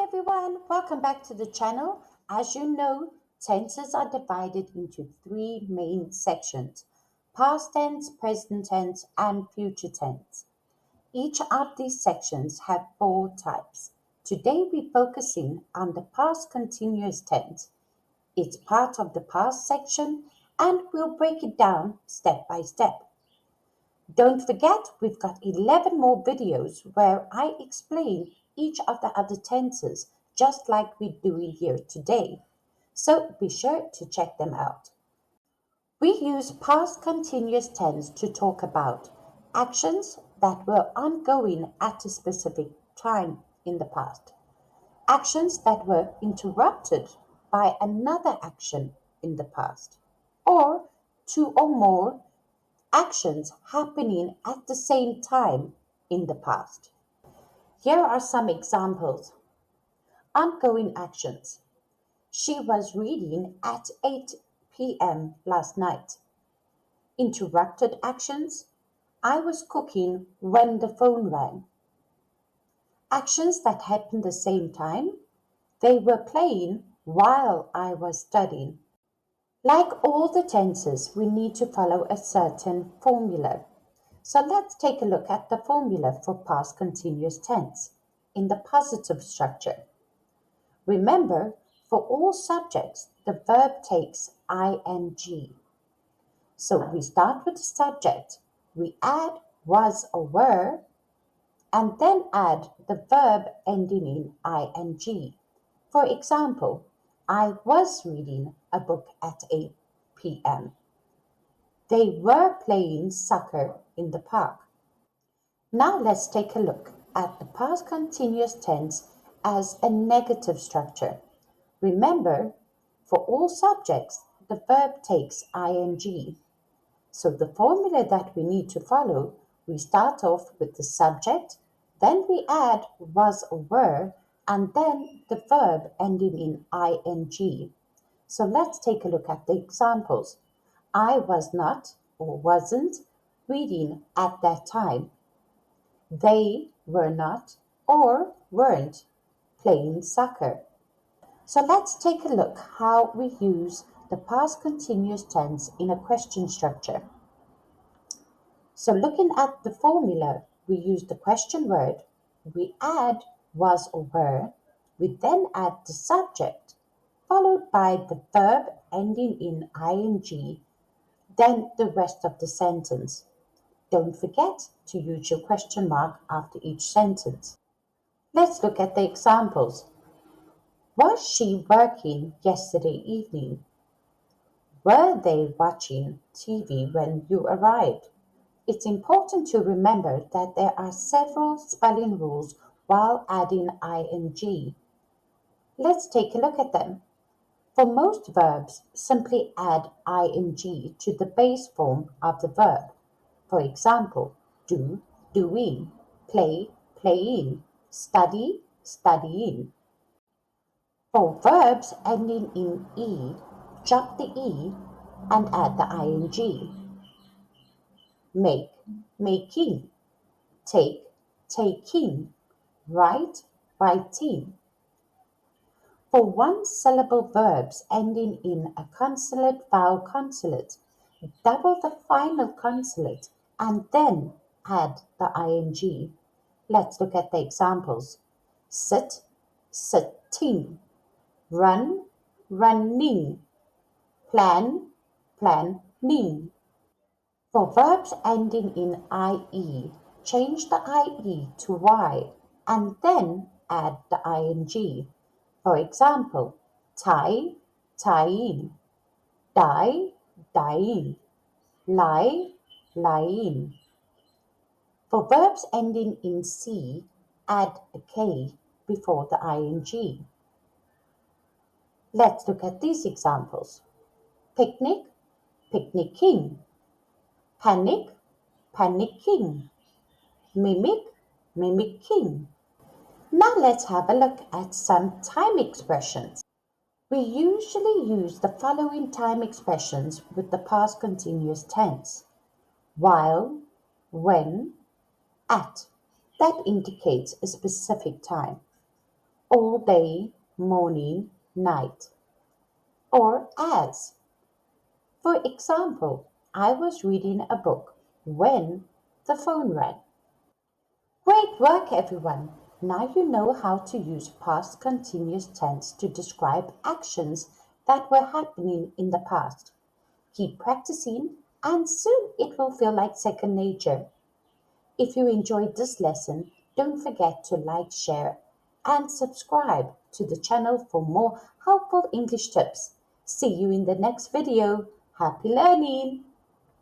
everyone, welcome back to the channel. As you know, tenses are divided into three main sections: past tense, present tense, and future tense. Each of these sections have four types. Today we're focusing on the past continuous tense. It's part of the past section and we'll break it down step by step. Don't forget, we've got 11 more videos where I explain each of the other tenses, just like we're doing here today. So be sure to check them out. We use past continuous tense to talk about actions that were ongoing at a specific time in the past, actions that were interrupted by another action in the past, or two or more actions happening at the same time in the past. Here are some examples. Ongoing actions. She was reading at 8 p.m. last night. Interrupted actions. I was cooking when the phone rang. Actions that happened the same time. They were playing while I was studying. Like all the tenses, we need to follow a certain formula. So let's take a look at the formula for past continuous tense in the positive structure. Remember, for all subjects, the verb takes ing. So we start with the subject, we add was or were, and then add the verb ending in ing. For example, I was reading a book at 8 p.m. They were playing soccer in the park. Now let's take a look at the past continuous tense as a negative structure. Remember, for all subjects, the verb takes ing. So the formula that we need to follow, we start off with the subject, then we add was or were, and then the verb ending in ing. So let's take a look at the examples. I was not or wasn't reading at that time. They were not or weren't playing soccer. So let's take a look how we use the past continuous tense in a question structure. So looking at the formula, we use the question word, we add was or were, we then add the subject, followed by the verb ending in ing, then the rest of the sentence. Don't forget to use your question mark after each sentence. Let's look at the examples. Was she working yesterday evening? Were they watching TV when you arrived? It's important to remember that there are several spelling rules while adding ing. Let's take a look at them. For most verbs, simply add ing to the base form of the verb. For example, do, doing, play, playing, study, studying. For verbs ending in e, drop the e and add the ing. Make, making, take, taking, write, writing. For one syllable verbs ending in a consonant vowel consonant, double the final consonant and then add the ing. Let's look at the examples. Sit, sitting, run, running, plan, planning. For verbs ending in ie, change the ie to y and then add the ing. For example, tie, tying, die, dying, lie, lying. For verbs ending in c, add a k before the ing. Let's look at these examples. Picnic, picnicking, panic, panicking, mimic, mimicking. Now let's have a look at some time expressions. We usually use the following time expressions with the past continuous tense: while, when, at. That indicates a specific time. all day, morning, night, or as. For example, I was reading a book when the phone rang. Great work, everyone! Now you know how to use past continuous tense to describe actions that were happening in the past. Keep practicing, and soon it will feel like second nature. If you enjoyed this lesson, don't forget to like, share, and subscribe to the channel for more helpful English tips. See you in the next video. Happy learning!